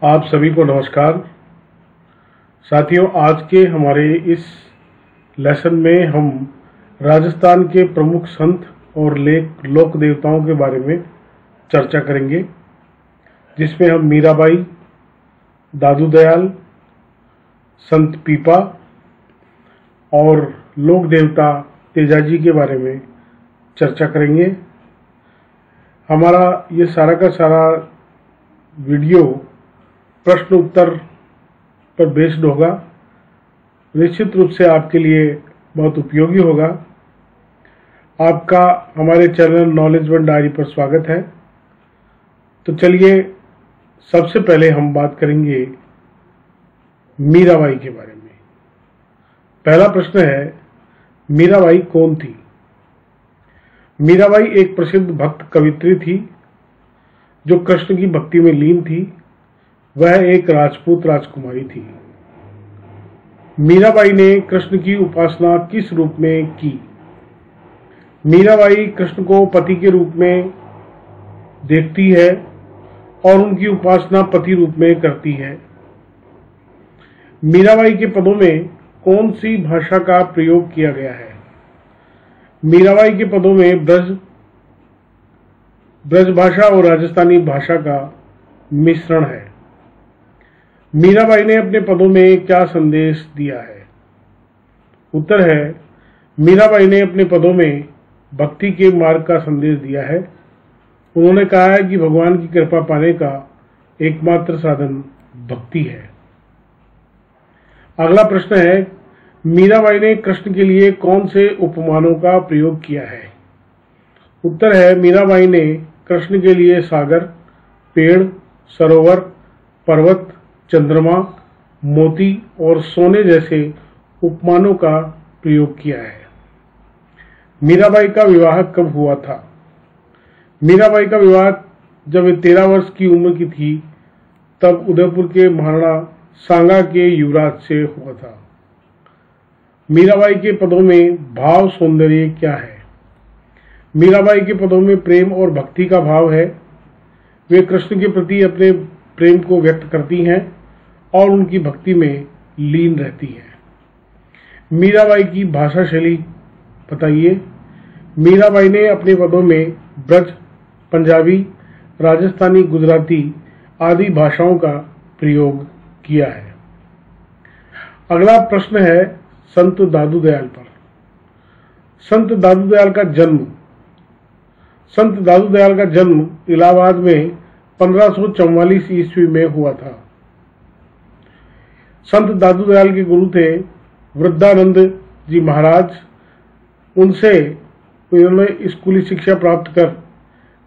आप सभी को नमस्कार। साथियों, आज के हमारे इस लेसन में हम राजस्थान के प्रमुख संत और लोक देवताओं के बारे में चर्चा करेंगे, जिसमें हम मीराबाई, दादू दयाल, संत पीपा और लोक देवता तेजाजी के बारे में चर्चा करेंगे। हमारा ये सारा का सारा वीडियो प्रश्न उत्तर पर बेस्ड होगा। निश्चित रूप से आपके लिए बहुत उपयोगी होगा। आपका हमारे चैनल नॉलेज वन डायरी पर स्वागत है। तो चलिए, सबसे पहले हम बात करेंगे मीराबाई के बारे में। पहला प्रश्न है, मीराबाई कौन थी? मीराबाई एक प्रसिद्ध भक्त कवित्री थी जो कृष्ण की भक्ति में लीन थी। वह एक राजपूत राजकुमारी थी। मीराबाई ने कृष्ण की उपासना किस रूप में की? मीराबाई कृष्ण को पति के रूप में देखती है और उनकी उपासना पति रूप में करती है। मीराबाई के पदों में कौन सी भाषा का प्रयोग किया गया है? मीराबाई के पदों में ब्रज भाषा और राजस्थानी भाषा का मिश्रण है। मीराबाई ने अपने पदों में क्या संदेश दिया है? उत्तर है, मीराबाई ने अपने पदों में भक्ति के मार्ग का संदेश दिया है। उन्होंने कहा है कि भगवान की कृपा पाने का एकमात्र साधन भक्ति है। अगला प्रश्न है, मीराबाई ने कृष्ण के लिए कौन से उपमानों का प्रयोग किया है? उत्तर है, मीराबाई ने कृष्ण के लिए सागर, पेड़, सरोवर, पर्वत, चंद्रमा, मोती और सोने जैसे उपमानों का प्रयोग किया है। मीराबाई का विवाह कब हुआ था? मीराबाई का विवाह जब वे 13 वर्ष की उम्र की थी, तब उदयपुर के महाराणा सांगा के युवराज से हुआ था। मीराबाई के पदों में भाव सौंदर्य क्या है? मीराबाई के पदों में प्रेम और भक्ति का भाव है। वे कृष्ण के प्रति अपने प्रेम को व्यक्त करती हैं और उनकी भक्ति में लीन रहती हैं। मीराबाई की भाषा शैली बताइए। मीराबाई ने अपने पदों में ब्रज, पंजाबी, राजस्थानी, गुजराती आदि भाषाओं का प्रयोग किया है। अगला प्रश्न है संत दादू दयाल पर। संत दादू दयाल का जन्म। संत दादू दयाल का जन्म इलाहाबाद में 1544 ईस्वी में हुआ था। संत दादू दयाल के गुरु थे वृद्धानंद जी महाराज। उनसे उन्होंने स्कूली शिक्षा प्राप्त कर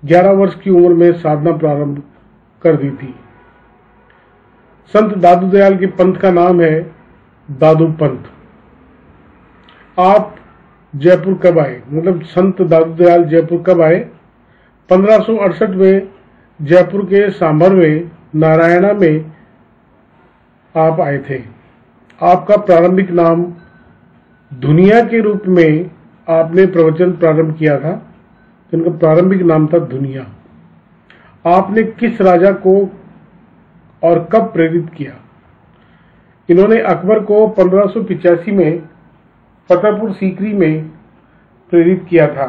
11 वर्ष की उम्र में साधना प्रारंभ कर दी थी। संत दादू दयाल के पंथ का नाम है दादू पंथ। आप जयपुर कब आए? मतलब संत दादू दयाल जयपुर कब आए? 1568 में जयपुर के सांभर में नारायणा में आप आए थे। आपका प्रारंभिक नाम दुनिया के रूप में आपने प्रवचन प्रारंभ किया था। इनका प्रारंभिक नाम था दुनिया। आपने किस राजा को और कब प्रेरित किया? इन्होंने अकबर को 1585 में फतेहपुर सीकरी में प्रेरित किया था।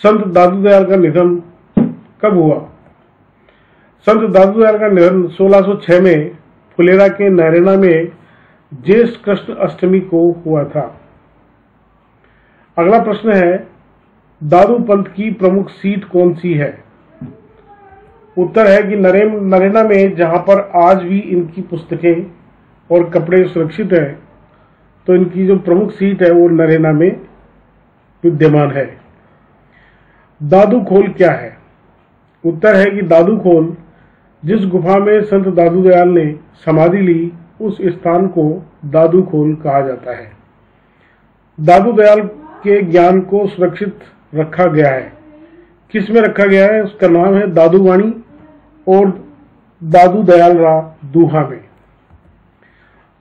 संत दादू दयाल का निधन कब हुआ? संत दादू दयाल का निधन 1606 में फुलेरा के नारायणा में ज्येष्ठ कृष्ण अष्टमी को हुआ था। अगला प्रश्न है, दादू पंथ की प्रमुख सीट कौन सी है? उत्तर है कि नारायणा में, जहां पर आज भी इनकी पुस्तकें और कपड़े सुरक्षित हैं, तो इनकी जो प्रमुख सीट है वो नारायणा में विद्यमान है। दादू खोल क्या है? उत्तर है कि दादू खोल जिस गुफा में संत दादू दयाल ने समाधि ली, उस स्थान को दादू खोल कहा जाता है। दादू दयाल के ज्ञान को सुरक्षित रखा गया है। किस में रखा गया है? उसका नाम है दादू वाणी और दादू दयाल रा दूहा में।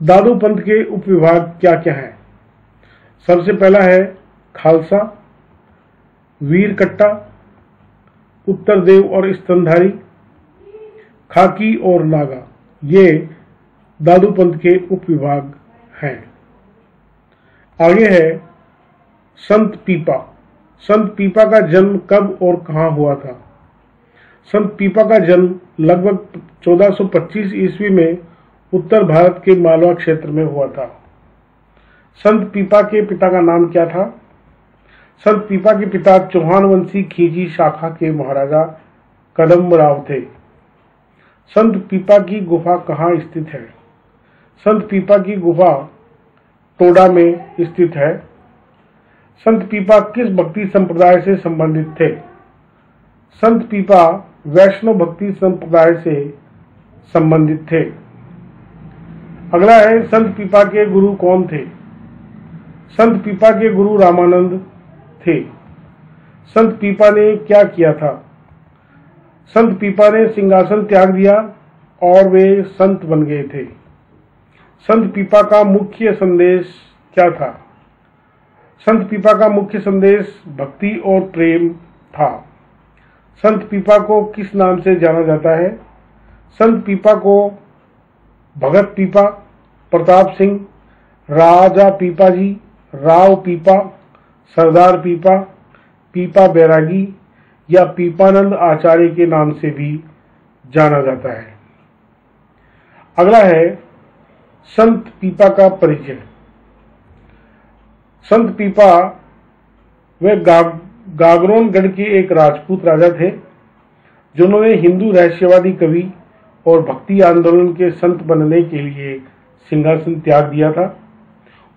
दादू पंथ के उपविभाग क्या क्या हैं? सबसे पहला है खालसा, वीर कट्टा, उत्तर देव और स्तनधारी, खाकी और नागा ये दादूपंथ के उपविभाग हैं। आगे है संत पीपा। संत पीपा का जन्म कब और कहाँ हुआ था? संत पीपा का जन्म लगभग 1425 ईस्वी में उत्तर भारत के मालवा क्षेत्र में हुआ था। संत पीपा के पिता का नाम क्या था? संत पीपा के पिता चौहान वंशी खींची शाखा के महाराजा कदम्बराव थे। संत पीपा की गुफा कहाँ स्थित है? संत पीपा की गुफा टोडा में स्थित है। संत पीपा किस भक्ति संप्रदाय से संबंधित थे? संत पीपा वैष्णव भक्ति संप्रदाय से संबंधित थे। अगला है संत पीपा के गुरु कौन थे? संत पीपा के गुरु रामानंद थे। संत पीपा ने क्या किया था? संत पीपा ने सिंहासन त्याग दिया और वे संत बन गए थे। संत पीपा का मुख्य संदेश क्या था? संत पीपा का मुख्य संदेश भक्ति और प्रेम था। संत पीपा को किस नाम से जाना जाता है? संत पीपा को भगत पीपा, प्रताप सिंह, राजा पीपा जी, राव पीपा, सरदार पीपा, पीपा बैरागी या पीपानंद आचार्य के नाम से भी जाना जाता है। अगला है संत पीपा का परिचय। संत पीपा वे गागरोनगढ़ के एक राजपूत राजा थे जिन्होंने हिंदू रहस्यवादी कवि और भक्ति आंदोलन के संत बनने के लिए सिंहासन त्याग दिया था।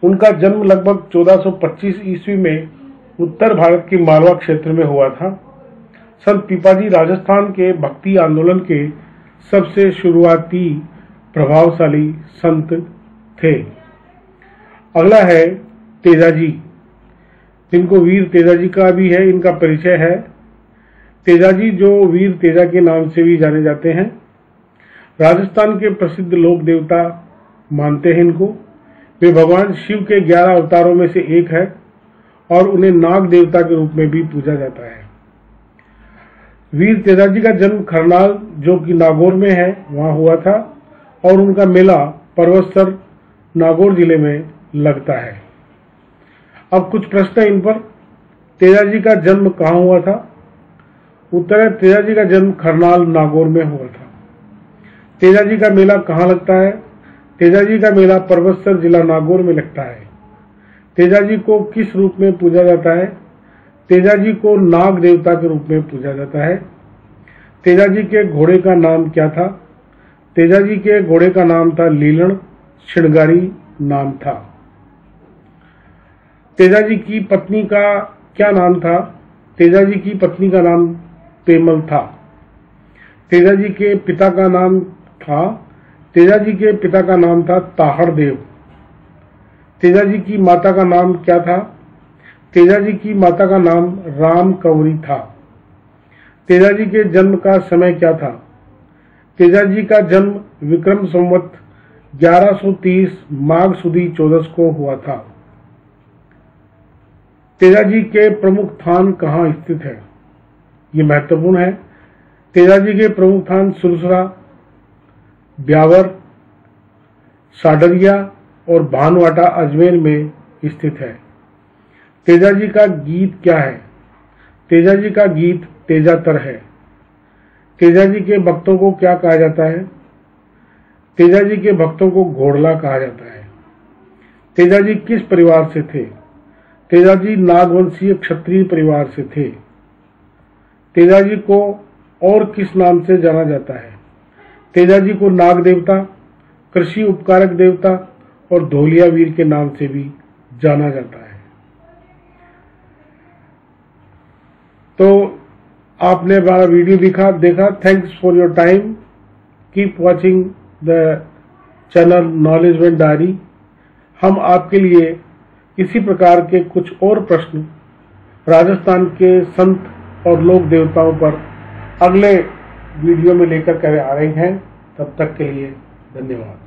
उनका जन्म लगभग 1425 ईस्वी में उत्तर भारत के मालवा क्षेत्र में हुआ था। संत पीपाजी राजस्थान के भक्ति आंदोलन के सबसे शुरुआती प्रभावशाली संत थे। अगला है तेजाजी, जिनको वीर तेजाजी का भी है, इनका परिचय है। तेजाजी जो वीर तेजा के नाम से भी जाने जाते हैं, राजस्थान के प्रसिद्ध लोक देवता मानते हैं इनको। वे भगवान शिव के 11 अवतारों में से एक है और उन्हें नाग देवता के रूप में भी पूजा जाता है। वीर तेजाजी का जन्म खरनाल जो कि नागौर में है वहां हुआ था और उनका मेला परवत्सर नागौर जिले में लगता है। अब कुछ प्रश्न इन पर। तेजाजी का जन्म कहाँ हुआ था? उत्तर है तेजाजी का जन्म खरनाल नागौर में हुआ था। तेजाजी का मेला कहाँ लगता है? तेजाजी का मेला परवत्सर जिला नागौर में लगता है। तेजाजी को किस रूप में पूजा जाता है? तेजाजी को नाग देवता के रूप में पूजा जाता है। तेजाजी के घोड़े का नाम क्या था? तेजाजी के घोड़े का नाम था लीलन, श्रृंगारी नाम था। तेजाजी की पत्नी का क्या नाम था? तेजाजी की पत्नी का नाम पेमल था। तेजाजी के पिता का नाम था तेजाजी के पिता का नाम था ताहड़ देव। तेजाजी की माता का नाम क्या था? तेजाजी की माता का नाम राम कंवरी था। तेजाजी के जन्म का समय क्या था? तेजाजी का जन्म विक्रम संवत 1130 माघ सुदी 14 को हुआ था। तेजाजी के प्रमुख स्थान कहाँ स्थित है? ये महत्वपूर्ण है। तेजाजी के प्रमुख स्थान सुरसरा, ब्यावर, साडरिया और भानवाटा अजमेर में स्थित है। तेजाजी का गीत क्या है? तेजाजी का गीत तेजातर है। तेजाजी के भक्तों को क्या कहा जाता है? तेजाजी के भक्तों को घोड़ला कहा जाता है। तेजाजी किस परिवार से थे? तेजाजी नागवंशीय क्षत्रिय परिवार से थे। तेजाजी को और किस नाम से जाना जाता है? तेजाजी को नाग देवता, कृषि उपकारक देवता और धोलिया वीर के नाम से भी जाना जाता है। तो आपने हमारा वीडियो देखा। Thanks for your time. Keep watching the channel knowledge one diary. हम आपके लिए इसी प्रकार के कुछ और प्रश्न राजस्थान के संत और लोक देवताओं पर अगले वीडियो में लेकर आ रहे हैं। तब तक के लिए धन्यवाद।